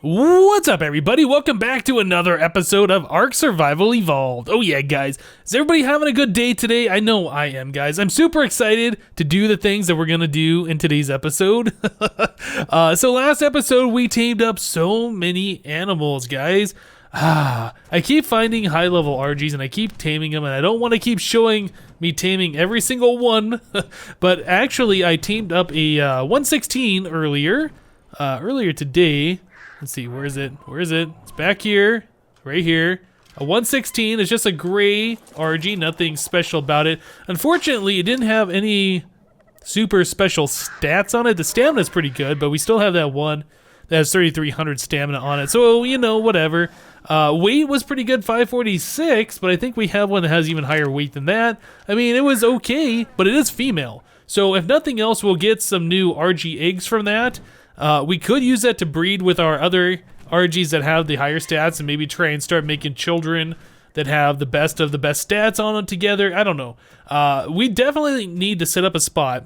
What's up, everybody? Welcome back to another episode of ARK Survival Evolved. Oh yeah, guys. Is everybody having a good day today? I know I am, guys. I'm super excited to do the things that we're going to do in today's episode. So last episode, we tamed up so many animals, guys. I keep finding high-level RGs, and I keep taming them, and I don't want to keep showing me taming every single one. But actually, I tamed up a 116 earlier today. Let's see, where is it? Where is it? It's back here, right here. A 116 is just a gray RG, nothing special about it. Unfortunately, it didn't have any super special stats on it. The stamina is pretty good, but we still have that one that has 3,300 stamina on it. So, you know, whatever. Weight was pretty good, 546, but I think we have one that has even higher weight than that. I mean, it was okay, but it is female. So if nothing else, we'll get some new RG eggs from that. We could use that to breed with our other RGs that have the higher stats and maybe try and start making children that have the best of the best stats on them together. I don't know. We definitely need to set up a spot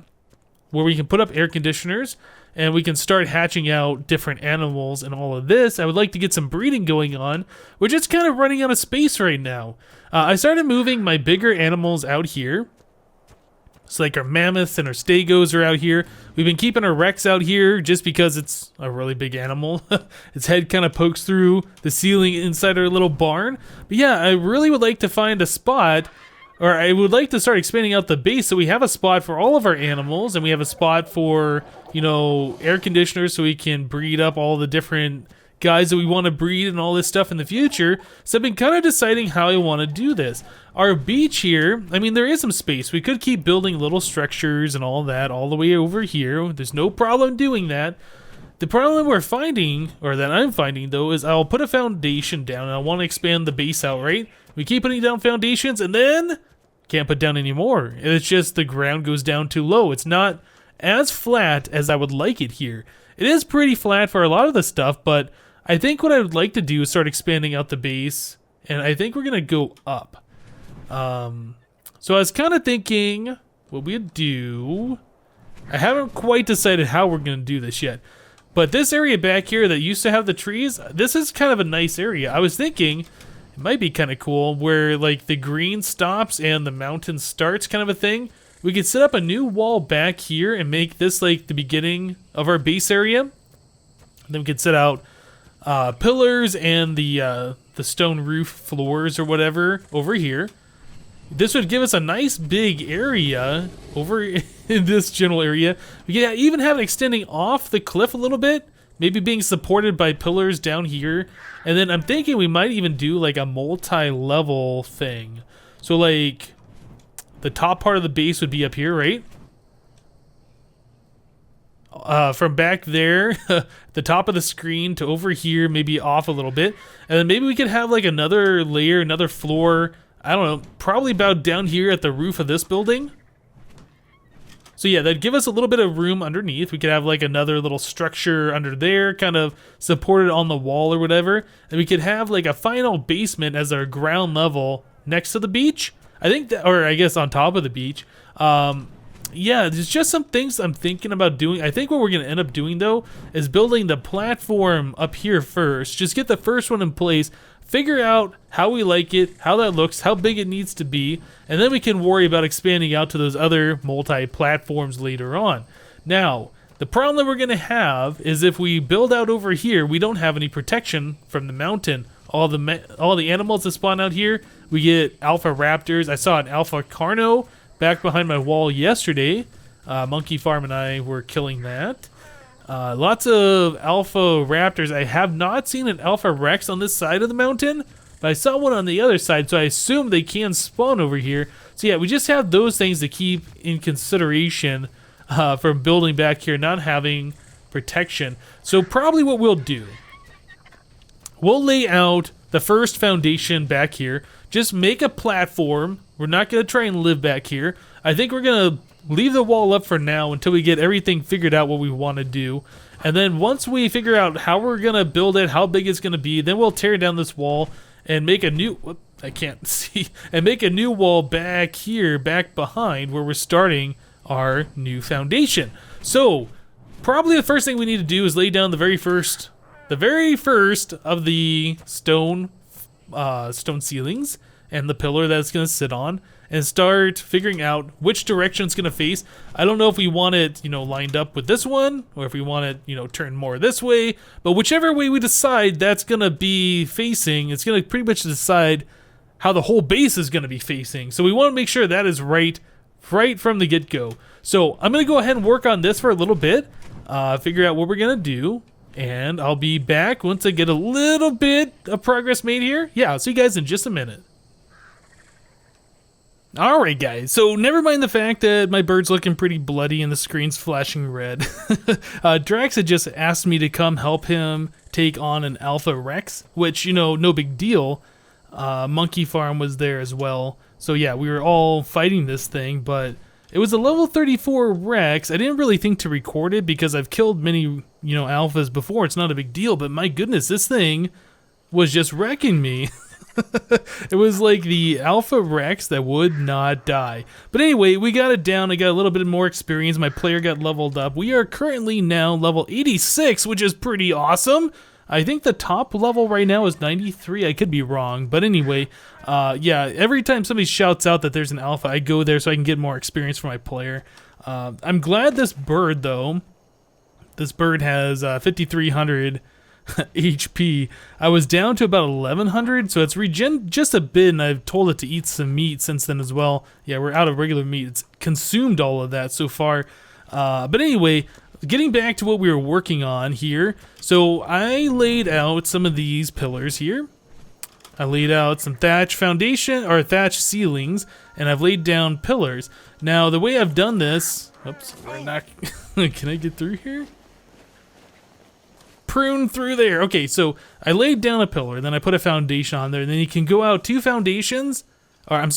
where we can put up air conditioners and we can start hatching out different animals and all of this. I would like to get some breeding going on. We're just kind of running out of space right now. I started moving my bigger animals out here. So like our mammoths and our stegos are out here. We've been keeping our Rex out here just because it's a really big animal. Its head kind of pokes through the ceiling inside our little barn. But yeah, I really would like to find a spot, or I would like to start expanding out the base so we have a spot for all of our animals and we have a spot for, you know, air conditioners so we can breed up all the different guys that we want to breed and all this stuff in the future. So I've been kind of deciding how I want to do this. Our beach here, I mean, there is some space. We could keep building little structures and all that all the way over here. There's no problem doing that. The problem we're finding, or that I'm finding though, is I'll put a foundation down and I want to expand the base out, right? We keep putting down foundations and then can't put down any more. It's just the ground goes down too low. It's not as flat as I would like it here. It is pretty flat for a lot of the stuff, but I think what I would like to do is start expanding out the base, and I think we're going to go up. So I was kind of thinking what we'd do. I haven't quite decided how we're going to do this yet. But this area back here that used to have the trees, this is kind of a nice area. I was thinking it might be kind of cool where like the green stops and the mountain starts kind of a thing. We could set up a new wall back here and make this like the beginning of our base area. And then we could set out pillars and the stone roof floors or whatever over here. This would give us a nice big area over in this general area. We could even have it extending off the cliff a little bit, maybe being supported by pillars down here. And then I'm thinking we might even do like a multi-level thing. So like the top part of the base would be up here, right? From back there, the top of the screen to over here, maybe off a little bit. And then maybe we could have like another layer, another floor, I don't know, probably about down here at the roof of this building. So yeah, that'd give us a little bit of room underneath. We could have like another little structure under there, kind of supported on the wall or whatever. And we could have like a final basement as our ground level next to the beach. I think that, or I guess on top of the beach. Yeah, there's just some things I'm thinking about doing. I think what we're going to end up doing, though, is building the platform up here first. Just get the first one in place, figure out how we like it, how that looks, how big it needs to be, and then we can worry about expanding out to those other multi-platforms later on. Now, the problem that we're going to have is if we build out over here, we don't have any protection from the mountain. All the animals that spawn out here, we get alpha raptors. I saw an alpha carno back behind my wall yesterday. Monkey Farm and I were killing that. Lots of alpha raptors. I have not seen an alpha rex on this side of the mountain, but I saw one on the other side, so I assume they can spawn over here. So yeah, we just have those things to keep in consideration for building back here, not having protection. So probably what we'll do, we'll lay out the first foundation back here, just make a platform. We're not going to try and live back here. I think we're going to leave the wall up for now until we get everything figured out what we want to do. And then once we figure out how we're going to build it, how big it's going to be, then we'll tear down this wall and make a new, whoop, I can't see, and make a new wall back here, back behind where we're starting our new foundation. So probably the first thing we need to do is lay down the very first the very first of the stone ceilings and the pillar that it's going to sit on, and start figuring out which direction it's going to face. I don't know if we want it, lined up with this one, or if we want it, turn more this way, but whichever way we decide that's going to be facing, it's going to pretty much decide how the whole base is going to be facing. So we want to make sure that is right from the get-go. So I'm going to go ahead and work on this for a little bit, figure out what we're going to do, and I'll be back once I get a little bit of progress made here. Yeah, I'll see you guys in just a minute. Alright guys, so never mind the fact that my bird's looking pretty bloody and the screen's flashing red. Drax had just asked me to come help him take on an Alpha Rex, which, no big deal. Monkey Farm was there as well. So yeah, we were all fighting this thing, but it was a level 34 Rex. I didn't really think to record it because I've killed many, alphas before. It's not a big deal, but my goodness, this thing was just wrecking me. It was like the Alpha Rex that would not die. But anyway, we got it down. I got a little bit more experience. My player got leveled up. We are currently now level 86, which is pretty awesome. I think the top level right now is 93. I could be wrong. But anyway, yeah, every time somebody shouts out that there's an alpha, I go there so I can get more experience for my player. I'm glad this bird, though. This bird has 5,300 HP. I was down to about 1100, so it's regen just a bit, and I've told it to eat some meat since then as well. Yeah, we're out of regular meat. It's consumed all of that so far. But anyway, getting back to what we were working on here. So I laid out some of these pillars here. I laid out some thatch foundation or thatch ceilings, and I've laid down pillars. Now the way I've done this, oops, can I get through here? Prune through there. Okay, so I laid down a pillar, then I put a foundation on there, and then you can go out two ceilings, and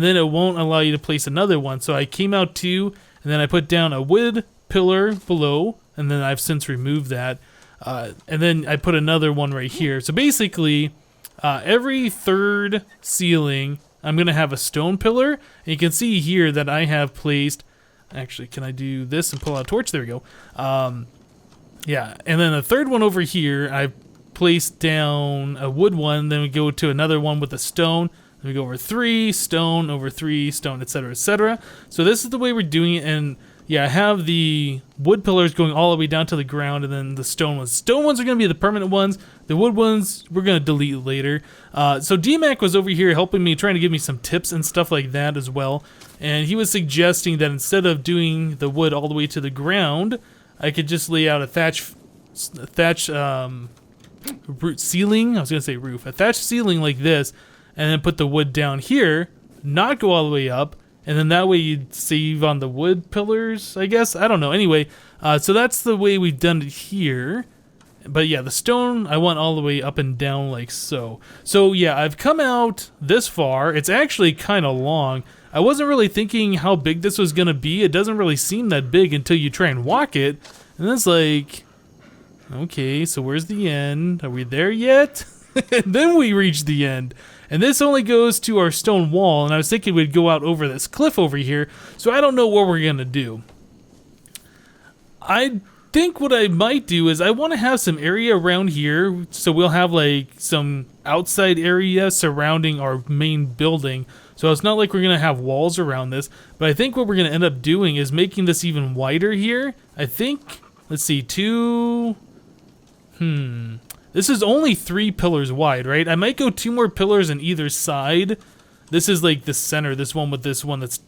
then it won't allow you to place another one. So I came out two, and then I put down a wood pillar below, and then I've since removed that. And then I put another one right here. So basically, every third ceiling, I'm going to have a stone pillar. And you can see here that I have placed, actually, can I do this and pull out a torch? There we go. Yeah, and then the third one over here, I've placed down a wood one, then we go to another one with a stone, then we go over 3, stone, over 3, stone, etc., etc. So this is the way we're doing it, and yeah, I have the wood pillars going all the way down to the ground, and then the stone ones. Stone ones are going to be the permanent ones. The wood ones, we're going to delete later. So DMAC was over here helping me, trying to give me some tips and stuff like that as well, and he was suggesting that instead of doing the wood all the way to the ground, I could just lay out a thatch root ceiling. I was gonna say roof. A thatch ceiling like this, and then put the wood down here, not go all the way up, and then that way you'd save on the wood pillars, I guess. I don't know. Anyway, so that's the way we've done it here. But yeah, the stone I want all the way up and down like so. So yeah, I've come out this far. It's actually kind of long. I wasn't really thinking how big this was going to be. It doesn't really seem that big until you try and walk it. And it's like, okay, so where's the end? Are we there yet? And then we reach the end. And this only goes to our stone wall. And I was thinking we'd go out over this cliff over here. So I don't know what we're going to do. I think what I might do is I want to have some area around here. So we'll have like some outside area surrounding our main building. So it's not like we're going to have walls around this, but I think what we're going to end up doing is making this even wider here. I think, let's see, this is only 3 pillars wide, right? I might go 2 more pillars on either side. This is like the center, this one with this one that's,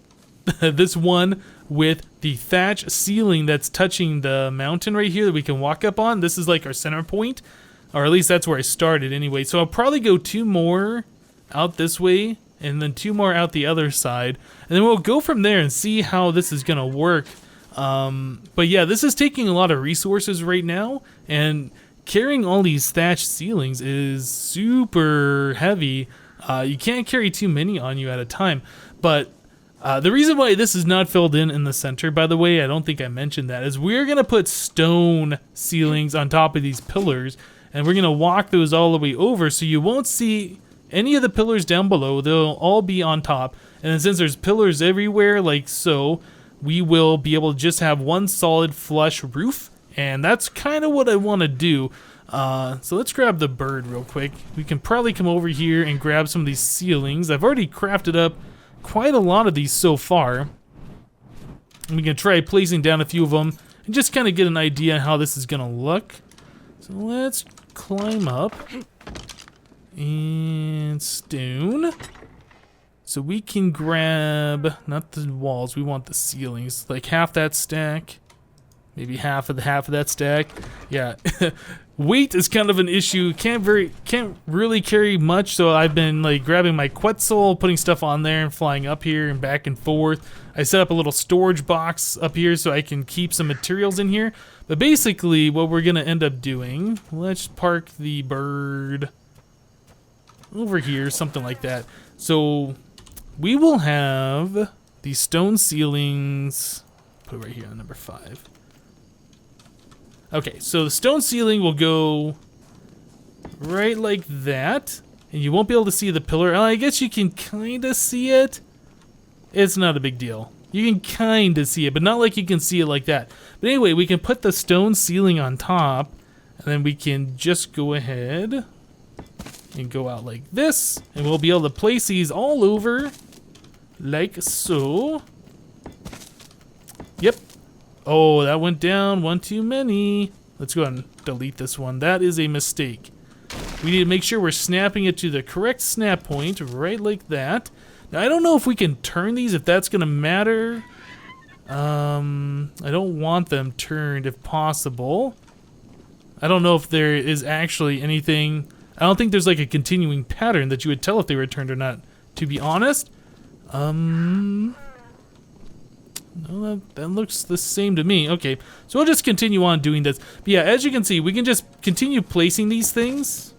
this one with the thatch ceiling that's touching the mountain right here that we can walk up on. This is like our center point, or at least that's where I started anyway. So I'll probably go 2 more out this way, and then 2 more out the other side, and then we'll go from there and see how this is gonna work. But yeah, this is taking a lot of resources right now, and carrying all these thatch ceilings is super heavy. You can't carry too many on you at a time, but the reason why this is not filled in the center, by the way, I don't think I mentioned that, is we're gonna put stone ceilings on top of these pillars, and we're gonna walk those all the way over, so you won't see any of the pillars down below. They'll all be on top, and then since there's pillars everywhere like so, we will be able to just have one solid flush roof, And that's kind of what I want to do. So let's grab the bird real quick. We can probably come over here and grab some of these ceilings. I've already crafted up quite a lot of these so far. And we can try placing down a few of them and just kind of get an idea on how this is going to look. So let's climb up. And stone. So we can grab, not the walls, we want the ceilings. Like half that stack. Maybe half of that stack. Yeah. Weight is kind of an issue. Can't really carry much, so I've been like grabbing my Quetzal, putting stuff on there and flying up here and back and forth. I set up a little storage box up here so I can keep some materials in here. But basically what we're gonna end up doing, let's park the bird over here, something like that. So we will have these stone ceilings, put it right here on number 5. Okay, so the stone ceiling will go right like that, and you won't be able to see the pillar. I guess you can kind of see it. It's not a big deal. You can kind of see it, but not like you can see it like that. But anyway, we can put the stone ceiling on top, and then we can just go ahead and go out like this, and we'll be able to place these all over like so. Yep. Oh, that went down one too many. Let's go ahead and delete this one. That is a mistake. We need to make sure we're snapping it to the correct snap point, right like that. Now, I don't know if we can turn these, if that's gonna matter. I don't want them turned if possible. I don't know if there is actually anything. I don't think there's like a continuing pattern that you would tell if they were turned or not, to be honest. No, that looks the same to me. Okay, so we'll just continue on doing this. But yeah, as you can see, we can just continue placing these things,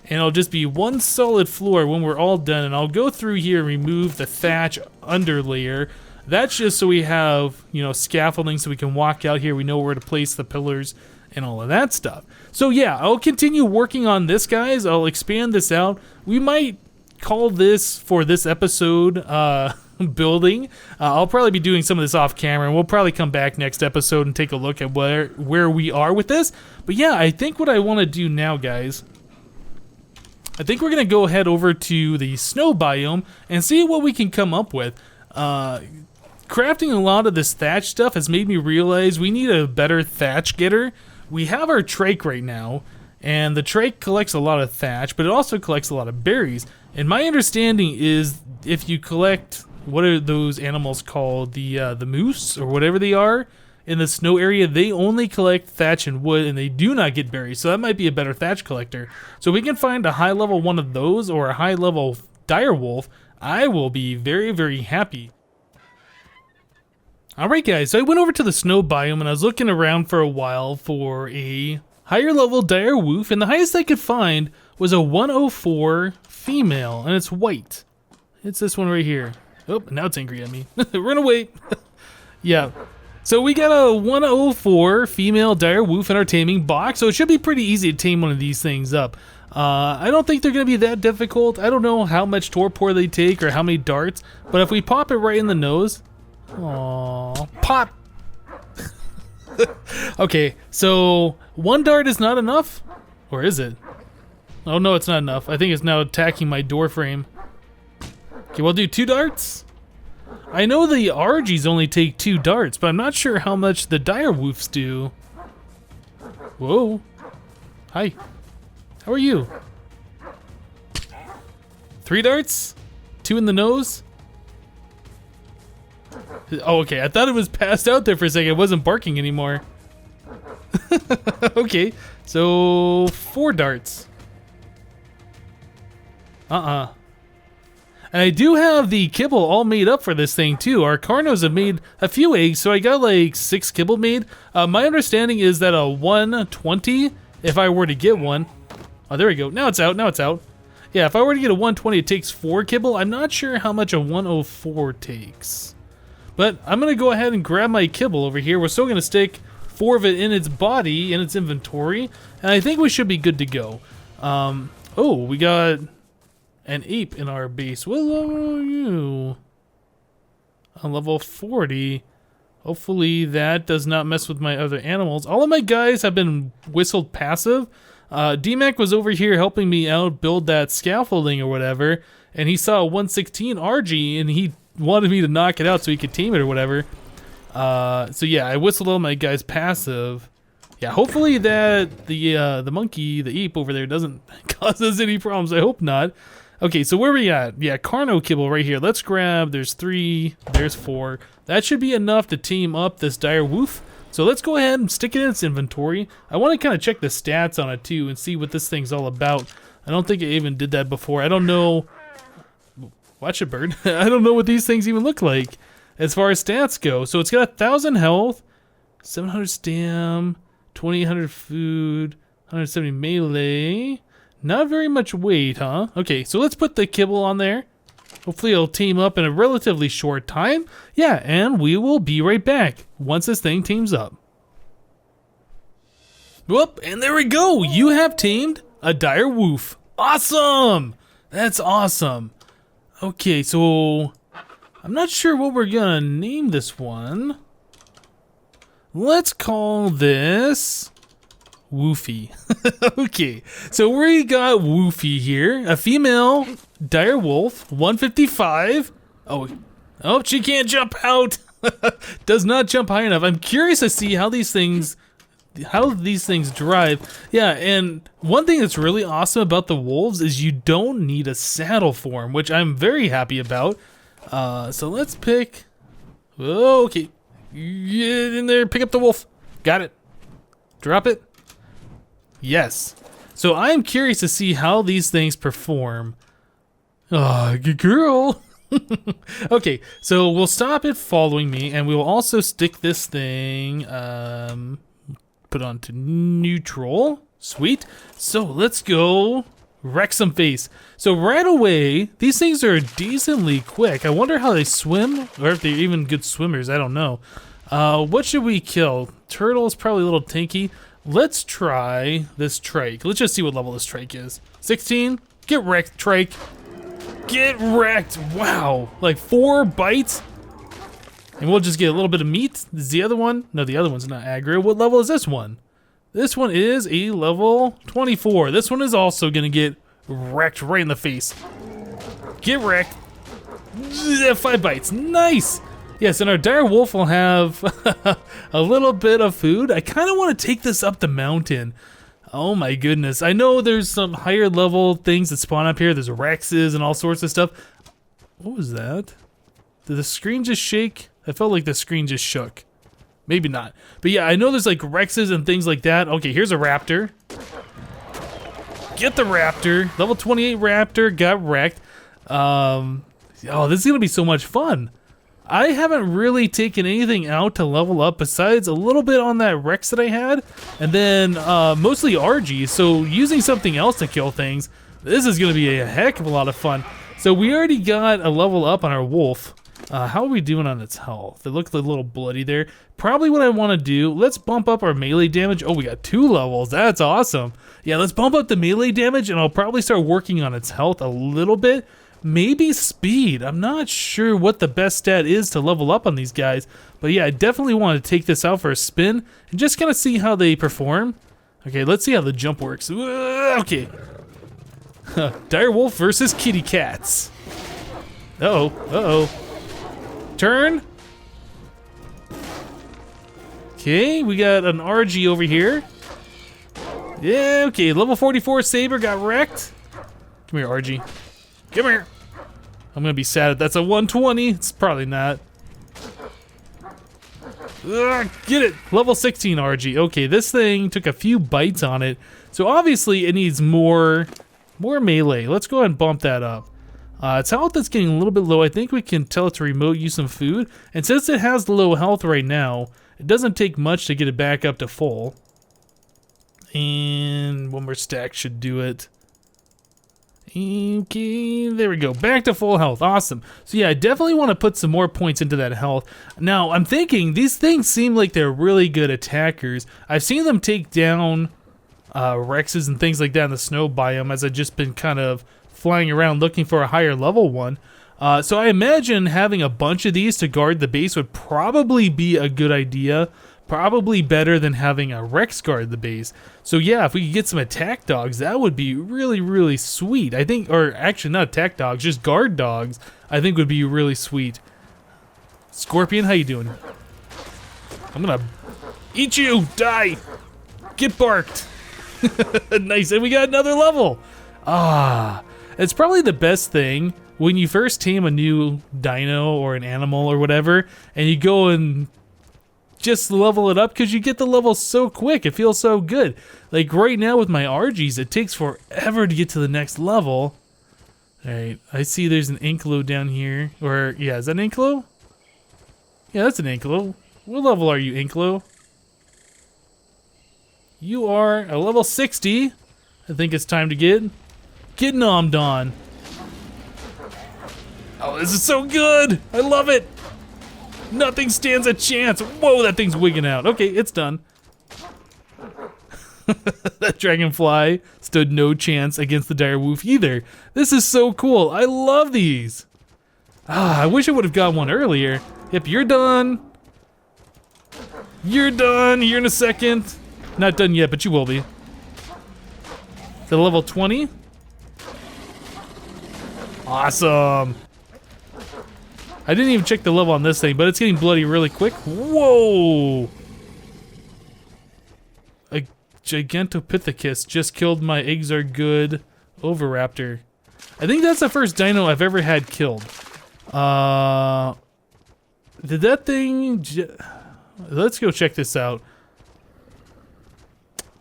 and it'll just be one solid floor when we're all done. And I'll go through here and remove the thatch underlayer. That's just so we have, you know, scaffolding so we can walk out here. We know where to place the pillars and all of that stuff. So yeah, I'll continue working on this, guys. I'll expand this out. We might call this, for this episode, building. I'll probably be doing some of this off camera, and we'll probably come back next episode and take a look at where we are with this. But yeah, I think what I want to do now, guys, I think we're gonna go head over to the snow biome and see what we can come up with. Crafting a lot of this thatch stuff has made me realize we need a better thatch getter. We have our trach right now, and the trach collects a lot of thatch, but it also collects a lot of berries. And my understanding is if you collect, what are those animals called? The moose or whatever they are in the snow area, they only collect thatch and wood, and they do not get berries. So that might be a better thatch collector. So we can find a high level one of those or a high level direwolf. I will be very, very happy. Alright guys, so I went over to the snow biome and I was looking around for a while for a higher level direwolf, and the highest I could find was a 104 female, and it's white. It's this one right here. Oh, now it's angry at me. Run away. Yeah. So we got a 104 female direwolf in our taming box, so it should be pretty easy to tame one of these things up. I don't think they're going to be that difficult. I don't know how much torpor they take or how many darts, but if we pop it right in the nose... Aww. Pop! Okay, so one dart is not enough? Or is it? Oh no, it's not enough. I think it's now attacking my door frame. Okay, we'll do 2 darts. I know the RGs only take 2 darts, but I'm not sure how much the direwolves do. Whoa. Hi. How are you? 3 darts? 2 in the nose? Oh, okay. I thought it was passed out there for a second. It wasn't barking anymore. Okay. So, 4 darts. And I do have the kibble all made up for this thing too. Our Carnos have made a few eggs, so I got like 6 kibble made. My understanding is that a 120, if I were to get one... Oh, there we go. Now it's out. Now it's out. Yeah, if I were to get a 120, it takes 4 kibble. I'm not sure how much a 104 takes. But I'm going to go ahead and grab my kibble over here. We're still going to stick 4 of it in its body, in its inventory. And I think we should be good to go. Oh, we got an ape in our base. What level are you? On level 40. Hopefully that does not mess with my other animals. All of my guys have been whistled passive. D-Mac was over here helping me out build that scaffolding or whatever, and he saw a 116 RG and he wanted me to knock it out so he could tame it or whatever. So yeah, I whistled all my guys passive. Yeah, hopefully that the monkey, the ape over there doesn't cause us any problems. I hope not. Okay, so where are we at? Yeah, Carno kibble right here. Let's grab, there's 3, there's 4. That should be enough to team up this direwolf. So let's go ahead and stick it in its inventory. I want to kind of check the stats on it too and see what this thing's all about. I don't think I even did that before. I don't know. Watch it, bird. I don't know what these things even look like as far as stats go. So it's got 1,000 health, 700 stam, 2,800 food, 170 melee. Not very much weight, huh? Okay, so let's put the kibble on there. Hopefully it'll team up in a relatively short time. Yeah, and we will be right back once this thing teams up. Whoop, and there we go. You have tamed a direwolf. Awesome! That's awesome. Okay, so I'm not sure what we're gonna name this one. Let's call this Woofy. Okay, so we got Woofy here, a female direwolf, 155. Oh, she can't jump out. Does not jump high enough. I'm curious to see how these things drive. Yeah, and one thing that's really awesome about the wolves is you don't need a saddle for them, which I'm very happy about. So let's pick. Oh, okay, get in there, pick up the wolf. Got it. Drop it. Yes. So I'm curious to see how these things perform. Oh, good girl. Okay, so we'll stop it following me, and we will also stick this thing, put onto neutral. Sweet. So let's go wreck some face. So right away, these things are decently quick. I wonder how they swim, or if they're even good swimmers. I don't know. What should we kill? Turtle's probably a little tanky. Let's try this trike. Let's just see what level this trike is. 16? Get wrecked, trike. Get wrecked. Wow. Like 4 bites? And we'll just get a little bit of meat. Is the other one? No, the other one's not aggro. What level is this one? This one is a level 24. This one is also going to get wrecked right in the face. Get wrecked. 5 bites. Nice. Yes, and our direwolf will have a little bit of food. I kind of want to take this up the mountain. Oh my goodness. I know there's some higher level things that spawn up here. There's Rexes and all sorts of stuff. What was that? Did the screen just shake? I felt like the screen just shook. Maybe not. But yeah, I know there's like Rexes and things like that. Okay, here's a raptor. Get the raptor. Level 28 raptor got wrecked. Oh, this is going to be so much fun. I haven't really taken anything out to level up besides a little bit on that Rex that I had, and then mostly RG, so using something else to kill things, this is going to be a heck of a lot of fun. So we already got a level up on our wolf. How are we doing on its health? It looks a little bloody there. Probably what I want to do, let's bump up our melee damage. Oh, we got 2 levels. That's awesome. Yeah, let's bump up the melee damage, and I'll probably start working on its health a little bit. Maybe speed. I'm not sure what the best stat is to level up on these guys. But yeah, I definitely want to take this out for a spin and just kind of see how they perform. Okay, let's see how the jump works. Okay. Direwolf versus kitty cats. Uh-oh. Uh-oh. Turn. Okay, we got an RG over here. Yeah, okay. Level 44 Saber got wrecked. Come here, RG. Come here. I'm gonna be sad if that's a 120. It's probably not. Ugh, get it. Level 16 RG. Okay, this thing took a few bites on it. So obviously it needs more melee. Let's go ahead and bump that up. Its health is getting a little bit low. I think we can tell it to remote use some food. And since it has low health right now, it doesn't take much to get it back up to full. And one more stack should do it. Okay, there we go. Back to full health. Awesome. So yeah, I definitely want to put some more points into that health. Now, I'm thinking these things seem like they're really good attackers. I've seen them take down Rexes and things like that in the snow biome as I've just been kind of flying around looking for a higher level one. So I imagine having a bunch of these to guard the base would probably be a good idea. Probably better than having a Rex guard the base. So yeah, if we could get some attack dogs, that would be really, really sweet. I think, or actually not attack dogs, just guard dogs, I think would be really sweet. Scorpion, how you doing? I'm gonna eat you! Die! Get barked! Nice, and we got another level! Ah, it's probably the best thing when you first tame a new dino or an animal or whatever, and you go and just level it up, because you get the level so quick. It feels so good. Like right now with my RGs, it takes forever to get to the next level. Alright, I see there's an Anklo down here. Or, yeah, is that an Anklo? Yeah, that's an Anklo. What level are you, Anklo? You are a level 60. I think it's time to get nommed on. Oh, this is so good! I love it! Nothing stands a chance. Whoa, that thing's wigging out. Okay, it's done. That dragonfly stood no chance against the direwolf either. This is so cool. I love these. Ah, I wish I would have got one earlier. Yep, you're done. You're done here in a second. Not done yet, but you will be. Is that level 20? Awesome. I didn't even check the level on this thing, but it's getting bloody really quick. Whoa! A Gigantopithecus just killed my eggs are good Oviraptor. I think that's the first dino I've ever had killed. Did that thing... Let's go check this out.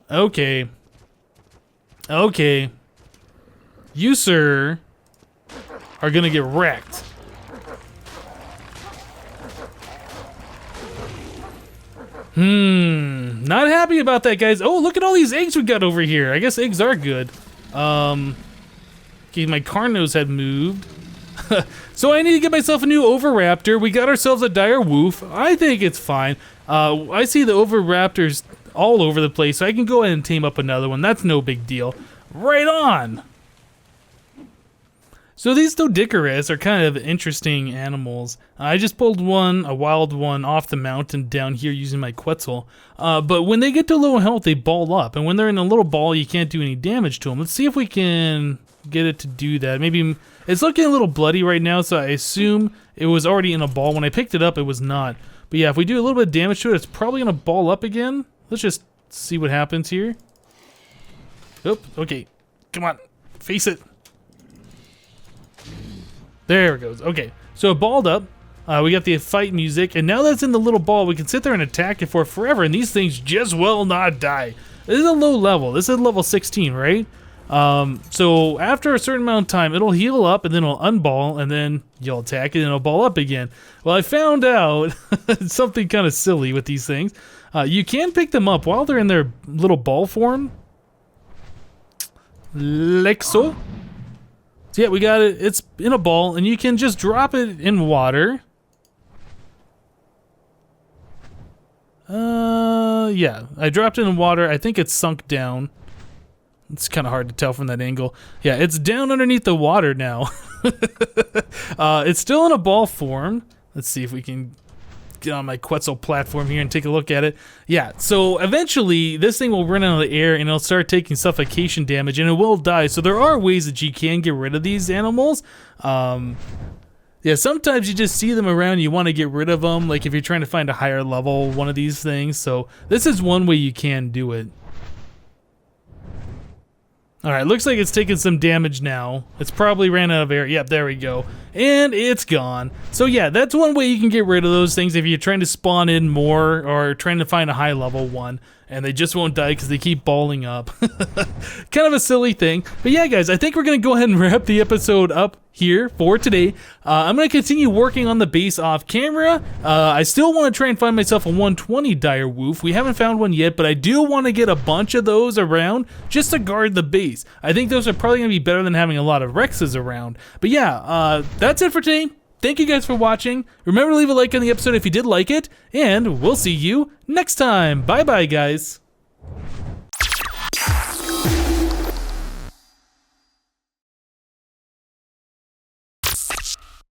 Okay. Okay. You, sir, are gonna get wrecked. Not happy about that, guys. Oh, look at all these eggs we got over here. I guess eggs are good. Okay, my Carnos had moved. So I need to get myself a new Oviraptor. We got ourselves a direwolf. I think it's fine. I see the Oviraptors all over the place, so I can go ahead and tame up another one. That's no big deal. Right on! So these Doedicurus are kind of interesting animals. I just pulled one, a wild one, off the mountain down here using my Quetzal. But when they get to low health, they ball up. And when they're in a little ball, you can't do any damage to them. Let's see if we can get it to do that. Maybe it's looking a little bloody right now, so I assume it was already in a ball. When I picked it up, it was not. But yeah, if we do a little bit of damage to it, it's probably going to ball up again. Let's just see what happens here. Oop, okay. Come on, face it. There it goes. Okay, so it balled up. We got the fight music, and now that's in the little ball, we can sit there and attack it for forever, and these things just will not die. This is a low level. This is level 16, right? So after a certain amount of time, it'll heal up, and then it'll unball, and then you'll attack it, and it'll ball up again. Well, I found out something kind of silly with these things. You can pick them up while they're in their little ball form. Like so. So yeah, we got it. It's in a ball, and you can just drop it in water. Yeah, I dropped it in water. I think it's sunk down. It's kind of hard to tell from that angle. Yeah, it's down underneath the water now. It's still in a ball form. Let's see if we can get on my Quetzal platform here and take a look at it. Yeah, so eventually this thing will run out of the air and it'll start taking suffocation damage and it will die. So there are ways that you can get rid of these animals. Yeah, sometimes you just see them around and you want to get rid of them, like if you're trying to find a higher level one of these things. So this is one way you can do it. Alright, looks like it's taking some damage now. It's probably ran out of air. Yep, there we go. And it's gone. So yeah, that's one way you can get rid of those things if you're trying to spawn in more or trying to find a high level one. And they just won't die because they keep balling up. Kind of a silly thing. But yeah, guys, I think we're going to go ahead and wrap the episode up here for today. I'm going to continue working on the base off camera. I still want to try and find myself a 120 direwolf. We haven't found one yet, but I do want to get a bunch of those around just to guard the base. I think those are probably going to be better than having a lot of Rexes around. But yeah, that's it for today. Thank you guys for watching. Remember to leave a like on the episode if you did like it, and we'll see you next time. Bye-bye, guys.